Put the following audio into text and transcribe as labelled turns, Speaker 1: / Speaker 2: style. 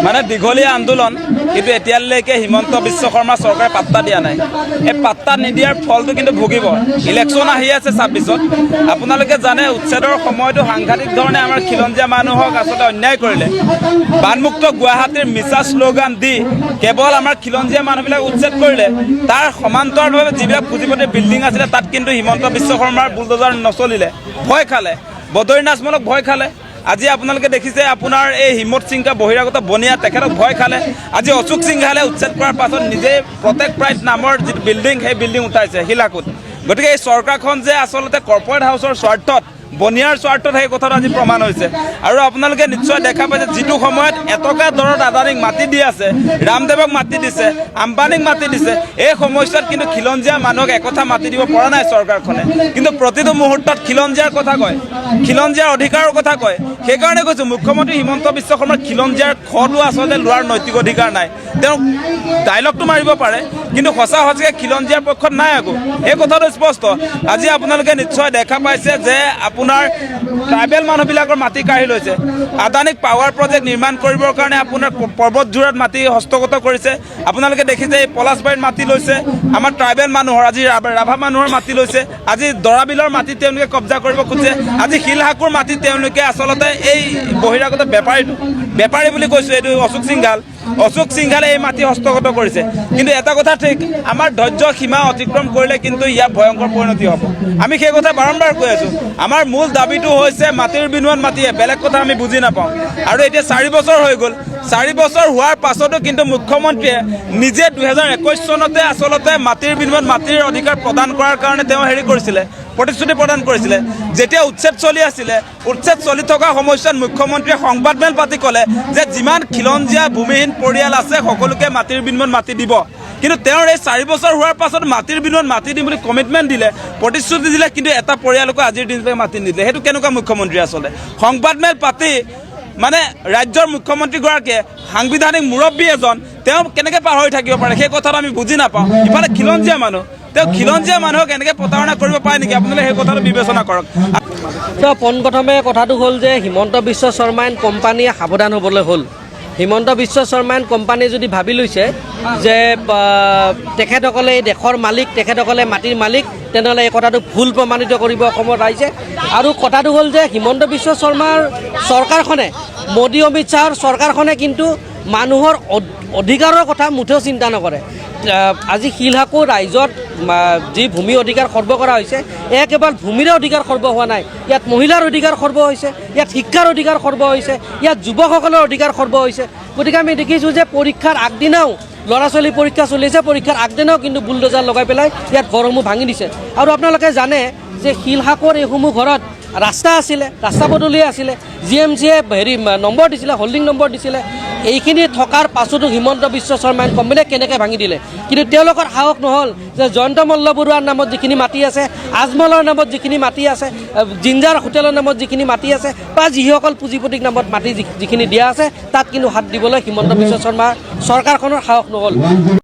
Speaker 1: মানে দীঘলীয়া আন্দোলন, কিন্তু এতিয়ালৈকে হিমন্ত বিশ্ব শৰ্মা চৰকাৰে পাত্তা দিয়া নাই। এই পাত্তা নিদিয়াৰ ফলটো কিন্তু ভুগিব। ইলেকশ্যন আহি আছে 26ত। আপোনালোকে জানে উচ্ছেদৰ সময়তো সাংঘাতিক ধৰণে আমাৰ খিলঞ্জীয়া মানুহক আচলতে অন্যায় কৰিলে। বানমুক্ত গুৱাহাটীৰ মিছা শ্লোগান দি কেৱল আমাৰ খিলঞ্জীয়া মানুহবিলাক উচ্ছেদ কৰিলে। তাৰ সমান্তৰালভাৱে যিবিলাক পুঁজিপতিৰ বিল্ডিং আছিলে তাত কিন্তু হিমন্ত বিশ্ব শৰ্মাৰ বুলডোজাৰ নচলিলে, ভয় খালে, বদৰীনাথমূলক ভয় খালে। আজি আপোনালোকে দেখিছে আপোনাৰ এই হিমত সিংহা বহিৰাগত বনিয়া তেখেতক ভয় খালে। আজি অশোক সিংহালে উচ্ছেদ কৰাৰ পাছত নিজে প্ৰটেক্ট প্ৰাইড নামৰ যিটো বিল্ডিং সেই বিল্ডিং উঠাইছে শিলাকুট। গতিকে এই চৰকাৰখন যে আচলতে কৰ্পৰেট হাউচৰ স্বাৰ্থত, বনিয়াৰ স্বাৰ্থত সেই কথাটো আজি প্ৰমাণ হৈছে। আৰু আপোনালোকে নিশ্চয় দেখা পাইছে যিটো সময়ত এটকা দৰত আদানীক মাটি দি আছে, ৰামদেৱক মাটি দিছে, আম্বানীক মাটি দিছে, এই সময়ছোৱাত কিন্তু খিলঞ্জীয়া মানুহক একথা মাটি দিব পৰা নাই চৰকাৰখনে। কিন্তু প্ৰতিটো মুহূৰ্তত খিলঞ্জীয়াৰ কথা কয়, খিলঞ্জীয়াৰ অধিকাৰৰ কথা কয়। সেইকাৰণে কৈছোঁ মুখ্যমন্ত্ৰী হিমন্ত বিশ্ব শৰ্মাৰ খিলঞ্জীয়াৰ খটো আচলতে লোৱাৰ নৈতিক অধিকাৰ নাই। তেওঁ ডাইলগটো মাৰিব পাৰে, কিন্তু সঁচা সঁচাকৈ খিলঞ্জীয়াৰ পক্ষত নাই আকৌ, এই কথাটো স্পষ্ট। আজি আপোনালোকে নিশ্চয় দেখা পাইছে যে আপোনাৰ ট্ৰাইবেল মানুহবিলাকৰ মাটি কাঢ়ি লৈছে। আদানীক পাৱাৰ প্ৰজেক্ট নিৰ্মাণ কৰিবৰ কাৰণে আপোনাৰ পৰ্বতযোৰাত মাটি হস্তগত কৰিছে। আপোনালোকে দেখিছে এই পলাশবাৰীত মাটি লৈছে, আমাৰ ট্ৰাইবেল মানুহৰ, আজি ৰাভা মানুহৰ মাটি লৈছে। আজি দৰাবিলৰ মাটি তেওঁলোকে কব্জা কৰিব খুজিছে। আজি শিলহাকুৰ মাটি তেওঁলোকে আচলতে এই বহিৰাগত বেপাৰী বুলি কৈছোঁ, এইটো অশোক সিংহালে এই মাটি হস্তগত কৰিছে। কিন্তু এটা কথা ঠিক, আমাৰ ধৈৰ্য সীমা অতিক্ৰম কৰিলে কিন্তু ইয়াৰ ভয়ংকৰ পৰিণতি হ'ব। আমি সেই কথা বাৰম্বাৰ কৈ আছোঁ। আমাৰ মূল দাবীটো হৈছে মাটিৰ বিনিময়ত মাটিয়ে, বেলেগ কথা আমি বুজি নাপাওঁ। আৰু এতিয়া 4 বছৰ হৈ গ'ল। 4 বছৰ হোৱাৰ পাছতো কিন্তু মুখ্যমন্ত্ৰীয়ে নিজে 2021 চনতে আচলতে মাটিৰ বিনিময়ত মাটিৰ অধিকাৰ প্ৰদান কৰাৰ কাৰণে তেওঁ কৰিছিলে, প্ৰতিশ্ৰুতি প্ৰদান কৰিছিলে। যেতিয়া উচ্ছেদ চলি আছিলে, উচ্ছেদ চলি থকা সময়ছোৱাত মুখ্যমন্ত্ৰীয়ে সংবাদমেল পাতি ক'লে যে যিমান খিলঞ্জীয়া ভূমিহীন পৰিয়াল আছে সকলোকে মাটিৰ বিনিময়ত মাটি দিব। কিন্তু তেওঁৰ এই 4 বছৰ হোৱাৰ পাছত মাটিৰ বিনিময়ত মাটি দিম বুলি কমিটমেণ্ট দিলে, প্ৰতিশ্ৰুতি দিলে, কিন্তু এটা পৰিয়ালকো আজিৰ দিনলৈকে মাটি নিদিলে। সেইটো কেনেকুৱা মুখ্যমন্ত্ৰী আচলতে? সংবাদমেল পাতি মানে ৰাজ্যৰ মুখ্যমন্ত্ৰীগৰাকীয়ে সাংবিধানিক মুৰব্বী এজন, তেওঁ কেনেকৈ পাহৰি থাকিব পাৰে সেই কথাটো আমি বুজি নাপাওঁ। ইফালে খিলঞ্জীয়া মানুহ, তেওঁ খিলঞ্জীয়া মানুহক এনেকৈ প্ৰতাৰণা কৰিব পাৰে নেকি? আপোনালোকে সেই কথাটো বিবেচনা কৰক।
Speaker 2: পোনপ্ৰথমে কথাটো হ'ল যে হিমন্ত বিশ্ব শৰ্মা এণ্ড কোম্পানীয়ে সাৱধান হ'বলৈ হ'ল। হিমন্ত বিশ্ব শৰ্মা এণ্ড কোম্পানীয়ে যদি ভাবি লৈছে যে তেখেতসকলে এই দেশৰ মালিক, তেখেতসকলে মাটিৰ মালিক, তেনেহ'লে এই কথাটো ভুল প্ৰমাণিত কৰিব অসমৰ ৰাইজে। আৰু কথাটো হ'ল যে হিমন্ত বিশ্ব শৰ্মাৰ চৰকাৰখনে, মোদী অমিত শ্বাহৰ চৰকাৰখনে কিন্তু মানুহৰ অধিকাৰৰ কথা মুঠেও চিন্তা নকৰে। আজি শিলহাকু ৰাইজত যি ভূমি অধিকাৰ খৰ্ব কৰা হৈছে, এয়া কেৱল ভূমিৰে অধিকাৰ খৰ্ব হোৱা নাই, ইয়াত মহিলাৰ অধিকাৰ খৰ্ব হৈছে, ইয়াত শিক্ষাৰ অধিকাৰ খৰ্ব হৈছে, ইয়াত যুৱকসকলৰ অধিকাৰ খৰ্ব হৈছে। গতিকে আমি দেখিছোঁ যে পৰীক্ষাৰ আগদিনাও ল'ৰা ছোৱালী পৰীক্ষা চলি আছে, পৰীক্ষাৰ আগদিনাও কিন্তু বুলডোজাৰ লগাই পেলাই ইয়াত ঘৰসমূহ ভাঙি দিছে। আৰু আপোনালোকে জানে যে শিলহাকুৰ এইসমূহ ঘৰত ৰাস্তা আছিলে, ৰাস্তা পদূলি আছিলে, GMCয়ে নম্বৰ দিছিলে, হোল্ডিং নম্বৰ দিছিলে। এইখিনি থকাৰ পাছতো হিমন্ত বিশ্ব শৰ্মা এণ্ড কোম্পানীয়ে কেনেকৈ ভাঙি দিলে। কিন্তু তেওঁলোকৰ সাহস নহ'ল যে জয়ন্ত মল্ল বৰুৱাৰ নামত যিখিনি মাটি আছে, আজমলৰ নামত যিখিনি মাটি আছে, জিঞ্জাৰ হোটেলৰ নামত যিখিনি মাটি আছে, বা যিসকল পুঁজিপতিক নামত মাটি যিখিনি দিয়া আছে, তাত কিন্তু হাত দিবলৈ হিমন্ত বিশ্ব শৰ্মাৰ চৰকাৰখনৰ সাহস নহ'ল।